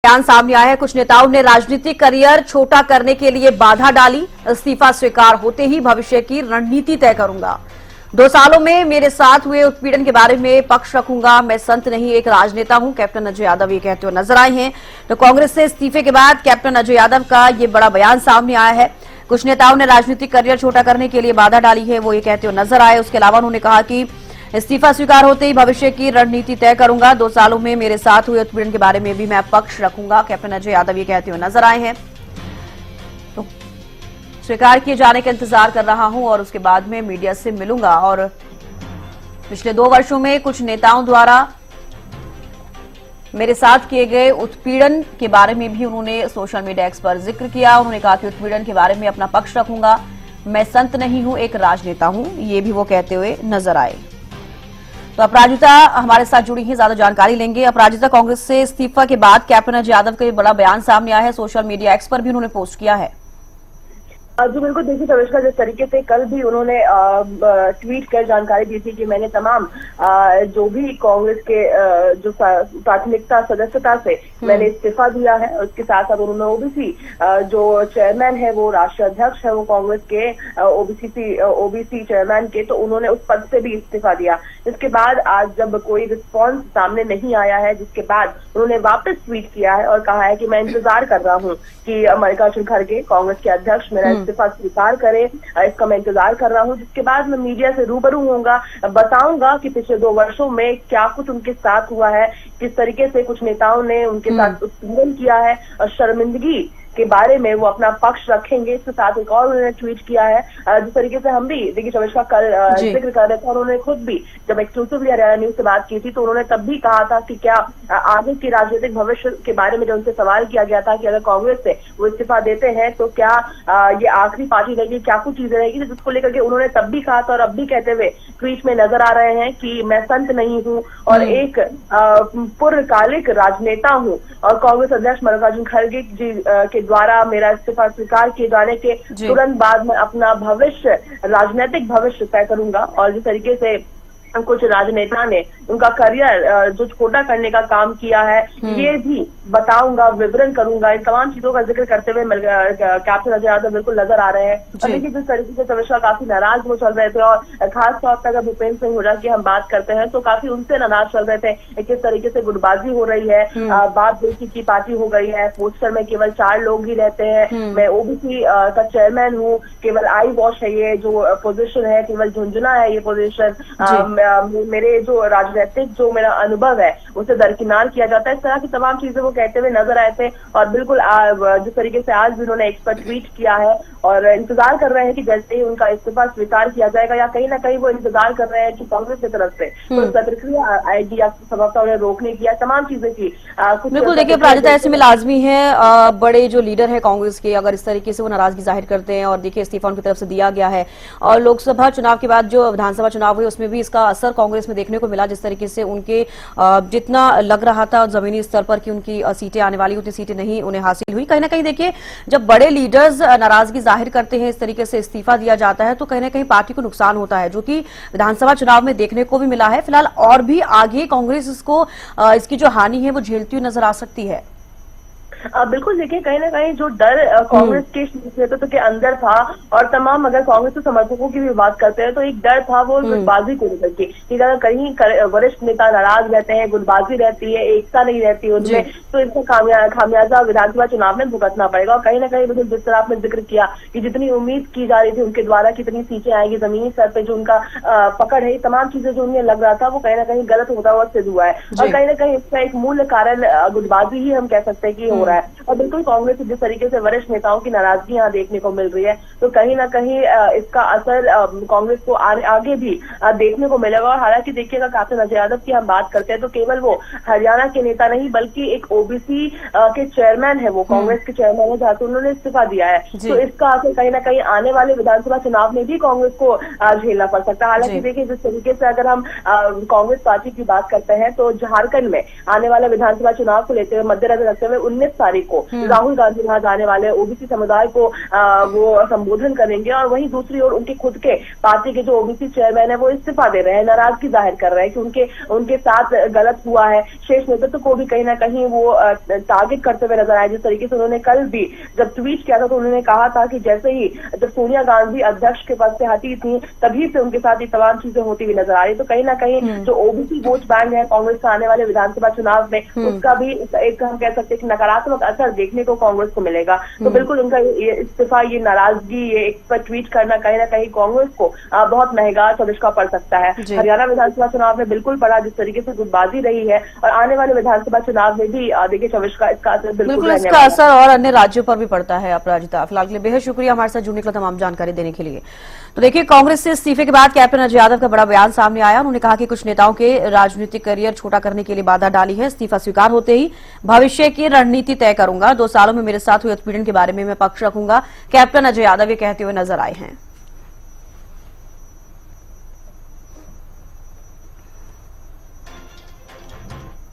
बयान सामने आया है। कुछ नेताओं ने राजनीतिक करियर छोटा करने के लिए बाधा डाली। इस्तीफा स्वीकार होते ही भविष्य की रणनीति तय करूंगा। 2 सालों में मेरे साथ हुए उत्पीड़न के बारे में पक्ष रखूंगा। मैं संत नहीं, एक राजनेता हूं। कैप्टन अजय यादव ये कहते हुए नजर आए हैं। तो कांग्रेस से इस्तीफे के बाद कैप्टन अजय यादव का ये बड़ा बयान सामने आया है। कुछ नेताओं ने राजनीतिक करियर छोटा करने के लिए बाधा डाली है, वो ये कहते हुए नजर आए। उसके अलावा उन्होंने कहा कि इस्तीफा स्वीकार होते ही भविष्य की रणनीति तय करूंगा। 2 सालों में मेरे साथ हुए उत्पीड़न के बारे में भी मैं पक्ष रखूंगा। कैप्टन अजय यादव ये कहते हुए नजर आए हैं। तो स्वीकार किए जाने का इंतजार कर रहा हूं और उसके बाद में मीडिया से मिलूंगा। और पिछले 2 वर्षों में कुछ नेताओं द्वारा मेरे साथ किए गए उत्पीड़न के बारे में भी उन्होंने सोशल मीडिया एक्स पर जिक्र किया। उन्होंने कहा कि उत्पीड़न के बारे में अपना पक्ष रखूंगा। मैं संत नहीं हूं, एक राजनेता हूं, ये भी वो कहते हुए नजर आए। तो अपराजिता हमारे साथ जुड़ी हैं, ज्यादा जानकारी लेंगे। अपराजिता, कांग्रेस से इस्तीफा के बाद कैप्टन अजय यादव का बड़ा बयान सामने आया है। सोशल मीडिया एक्स पर भी उन्होंने पोस्ट किया है। जो बिल्कुल देखिए तविष्का, जिस तरीके से कल भी उन्होंने ट्वीट कर जानकारी दी थी कि मैंने तमाम जो भी कांग्रेस के जो प्राथमिकता सदस्यता से मैंने इस्तीफा दिया है। उसके साथ साथ उन्होंने ओबीसी जो चेयरमैन है, वो राष्ट्रीय अध्यक्ष है वो कांग्रेस के ओबीसी चेयरमैन के, तो उन्होंने उस पद से भी इस्तीफा दिया। इसके बाद आज जब कोई रिस्पॉन्स सामने नहीं आया है, जिसके बाद उन्होंने वापस ट्वीट किया है और कहा है कि मैं इंतजार कर रहा हूँ कि मल्लिकार्जुन खड़गे कांग्रेस के अध्यक्ष मेरा इस्तीफा स्वीकार करे। इसका मैं इंतजार कर रहा हूं, जिसके बाद मैं मीडिया से रूबरू होऊंगा, बताऊंगा कि पिछले 2 वर्षों में क्या कुछ उनके साथ हुआ है, किस तरीके से कुछ नेताओं ने उनके साथ उत्पीड़न किया है और शर्मिंदगी के बारे में वो अपना पक्ष रखेंगे। इसके साथ एक और उन्होंने ट्वीट किया है, जिस तरीके से हम भी देखिए चविष्का कल जिक्र कर रहे थे, और उन्होंने खुद भी जब एक्सक्लूसिवली हरियाणा न्यूज से बात की थी तो उन्होंने तब भी कहा था कि क्या आगे की राजनीतिक भविष्य के बारे में जब उनसे सवाल किया गया था कि अगर कांग्रेस से वो इस्तीफा देते हैं तो क्या ये आखिरी पार्टी रहेगी, क्या कुछ चीजें रहेगी, जिसको लेकर के उन्होंने तब भी कहा था और अब भी कहते हुए ट्वीट में नजर आ रहे हैं कि मैं संत नहीं हूँ और एक पूर्णकालिक राजनेता हूँ। और कांग्रेस अध्यक्ष मल्लिकार्जुन खड़गे जी के द्वारा मेरा इस्तीफा स्वीकार किए जाने के तुरंत बाद मैं अपना भविष्य, राजनीतिक भविष्य तय करूंगा। और जिस तरीके से कुछ राजनेता ने उनका करियर जो छोटा करने का काम किया है, ये भी बताऊंगा, विवरण करूंगा। इन तमाम चीजों का जिक्र करते हुए कैप्टन अजय यादव बिल्कुल नजर आ रहे हैं। और देखिए जिस तरीके से तविष्का काफी नाराज वो चल रहे थे, और खास तौर पर अगर भूपेंद्र सिंह हुड्डा की हम बात करते हैं तो काफी उनसे नाराज चल रहे थे। किस तरीके से गुटबाजी हो रही है, बाप बेटी की पार्टी हो गई है, पोस्टर में केवल 4 लोग ही रहते हैं, मैं ओबीसी का चेयरमैन हूँ, केवल आई वॉश है ये जो पोजीशन है, केवल झुंझुना है ये पोजीशन, मेरे जो राजनीतिक जो मेरा अनुभव है उसे दरकिनार किया जाता है। इस तरह की तमाम चीजें वो कहते हुए नजर आए थे। और बिल्कुल जिस तरीके से आज भी उन्होंने एक पर ट्वीट किया है और इंतजार कर रहे हैं कि जैसे ही उनका इस्तीफा स्वीकार किया जाएगा या कहीं ना कहीं वो इंतजार कर रहे हैं कि कांग्रेस की तरफ से कोई प्रतिक्रिया आएगी या संभवतः उन्हें रोकने की या तमाम चीजें की बिल्कुल। देखिए प्राजिता, ऐसे में लाजमी है बड़े जो लीडर है कांग्रेस के, अगर इस तरीके से वो नाराजगी जाहिर करते हैं, और देखिए इस्तीफा उनकी तरफ से दिया गया है और लोकसभा चुनाव के बाद जो विधानसभा चुनाव हुए उसमें भी इसका असर कांग्रेस में देखने को मिला। जिस तरीके से उनके जितना लग रहा था जमीनी स्तर पर कि उनकी सीटें आने वाली, उतनी सीटें नहीं उन्हें हासिल हुई। कहीं ना कहीं देखिए जब बड़े लीडर्स नाराजगी जाहिर करते हैं, इस तरीके से इस्तीफा दिया जाता है, तो कहीं ना कहीं पार्टी को नुकसान होता है, जो कि विधानसभा चुनाव में देखने को भी मिला है। फिलहाल और भी आगे कांग्रेस इसकी जो हानि है वो झेलती हुई नजर आ सकती है। बिल्कुल देखिए कहीं ना कहीं जो डर कांग्रेस के नेतृत्व के अंदर था, और तमाम अगर कांग्रेस के समर्थकों की भी बात करते हैं तो एक डर था वो गुटबाजी को लेकर के कि अगर कहीं वरिष्ठ नेता नाराज रहते हैं, गुटबाजी रहती है, एकता नहीं रहती उनमें, तो इसका खामियाजा विधानसभा चुनाव में भुगतना पड़ेगा। और कहीं ना कहीं बिल्कुल जिस तरह आपने जिक्र किया कि जितनी उम्मीद की जा रही थी उनके द्वारा कितनी सीटें आएगी, जमीनी स्तर पे जो उनका पकड़ है, तमाम चीजें जो उन्हें लग रहा था वो कहीं ना कहीं गलत होता हुआ सिद्ध हुआ है। और कहीं ना कहीं इसका एक मूल कारण गुटबाजी ही हम कह सकते हैं कि हो रहा है। और बिल्कुल कांग्रेस से जिस तरीके से वरिष्ठ नेताओं की नाराजगी यहाँ देखने को मिल रही है, तो कहीं ना कहीं इसका असर कांग्रेस को आगे भी देखने को मिलेगा। और हालांकि देखिएगा कैप्टन अजय यादव की हम बात करते हैं तो केवल वो हरियाणा के नेता नहीं बल्कि एक ओबीसी के चेयरमैन है, वो कांग्रेस के चेयरमैन है, जहाँ से उन्होंने इस्तीफा दिया है। तो इसका असर कहीं ना कहीं आने वाले विधानसभा चुनाव में भी कांग्रेस को झेलना पड़ सकता है। हालांकि देखिए जिस तरीके से अगर हम कांग्रेस पार्टी की बात करते हैं तो झारखंड में आने वाले विधानसभा चुनाव को लेते हुए मद्देनजर रखते हुए 19 23 तारीख को राहुल गांधी वहां जाने वाले, ओबीसी समुदाय को वो संबोधन करेंगे। और वहीं दूसरी ओर उनके खुद के पार्टी के जो ओबीसी चेयरमैन है वो इस्तीफा दे रहे हैं, नाराजगी जाहिर कर रहे हैं कि उनके साथ गलत हुआ है। शेष नेतृत्व को भी कहीं ना कहीं वो टारगेट करते हुए नजर आए। जिस तरीके से उन्होंने कल भी जब ट्वीट किया था तो उन्होंने कहा था कि जैसे ही जब सोनिया गांधी अध्यक्ष के पद से हटी थी तभी से उनके साथ ये तमाम चीजें होती हुई नजर आ रही। तो कहीं ना कहीं जो ओबीसी वोट बैंक है कांग्रेस का आने वाले विधानसभा चुनाव में, उसका भी एक हम कह सकते हैं कि नकारात्मक असर देखने को कांग्रेस को मिलेगा। तो बिल्कुल उनका ये इस्तीफा, ये नाराजगी, ये एक पर ट्वीट करना कहीं ना कहीं कांग्रेस को बहुत महंगा चविष्का पड़ सकता है। हरियाणा विधानसभा चुनाव में बिल्कुल पड़ा, जिस तरीके से गुटबाजी रही है, और आने वाले विधानसभा चुनाव में भी देखिए चविष्का इसका असर बिल्कुल इसका असर और अन्य राज्यों पर भी पड़ता है। अपराजिता, फिलहाल के लिए बेहद शुक्रिया हमारे साथ जुड़ने के लिए, तमाम जानकारी देने के लिए। तो देखिए, कांग्रेस से इस्तीफे के बाद कैप्टन अजय यादव का बड़ा बयान सामने आया। उन्होंने कहा कि कुछ नेताओं के राजनीतिक करियर छोटा करने के लिए बाधा डाली है। इस्तीफा स्वीकार होते ही भविष्य की रणनीति तय करूंगा। 2 सालों में मेरे साथ हुए उत्पीड़न के बारे में मैं पक्ष रखूंगा, कैप्टन अजय यादव ये कहते हुए नजर आए हैं।